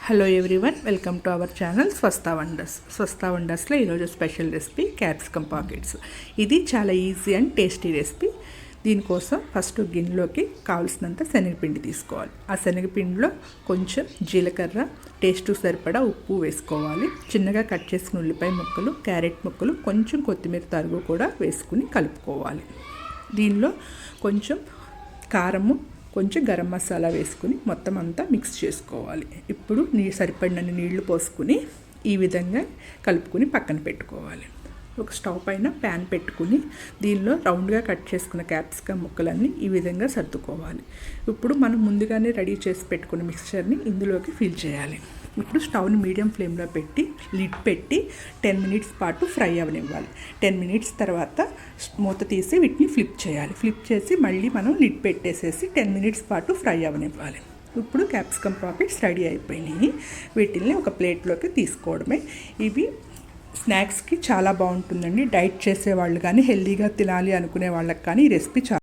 Hello everyone, welcome to our channel స్వస్థ వండర్స్లో ఈరోజు special recipe capsicum pockets. ఇది చాలా easy and tasty recipe. దీనికోసం first గిన్నెలోకి కావాల్సినంత శనగపిండి తీసుకోవాలి. ఆ శనగపిండిలో కొంచెం జీలకర్ర, టేస్ట్ సరిపడా ఉప్పు వేసుకోవాలి. చిన్నగా కట్ చేసుకున్న ఉల్లిపాయ ముక్కలు, క్యారెట్ ముక్కలు, కొంచెం కొత్తిమీర తరుగు కూడా వేసుకుని కలుపుకోవాలి. దీనిలో కొంచెం కారము, కొంచెం గరం మసాలా వేసుకుని మొత్తం అంతా మిక్స్ చేసుకోవాలి. ఇప్పుడు సరిపడినన్ని నీళ్లు పోసుకుని ఈ విధంగా కలుపుకుని పక్కన పెట్టుకోవాలి. ఒక స్టవ్ పైన ప్యాన్ పెట్టుకుని దీనిలో రౌండ్గా కట్ చేసుకున్న క్యాప్సికమ్ ముక్కలన్నీ ఈ విధంగా సర్దుకోవాలి. ఇప్పుడు మనం ముందుగానే రెడీ చేసి పెట్టుకున్న మిక్స్చర్ని ఇందులోకి ఫిల్ చేయాలి. ఇప్పుడు స్టవ్ని మీడియం ఫ్లేమ్లో పెట్టి లిడ్ పెట్టి 10 మినిట్స్ పాటు ఫ్రై అవనివ్వాలి. 10 మినిట్స్ తర్వాత మూత తీసి వీటిని ఫ్లిప్ చేయాలి. ఫ్లిప్ చేసి మళ్ళీ మనం లిడ్ పెట్టేసేసి 10 మినిట్స్ పాటు ఫ్రై అవనివ్వాలి. ఇప్పుడు క్యాప్సికమ్ పాకెట్స్ రెడీ అయిపోయినాయి. వీటిని ఒక ప్లేట్లోకి తీసుకోవడమే. ఇవి స్నాక్స్కి చాలా బాగుంటుందండి. డైట్ చేసే వాళ్ళు కానీ, హెల్తీగా తినాలి అనుకునే వాళ్ళకి కానీ ఈ రెసిపీ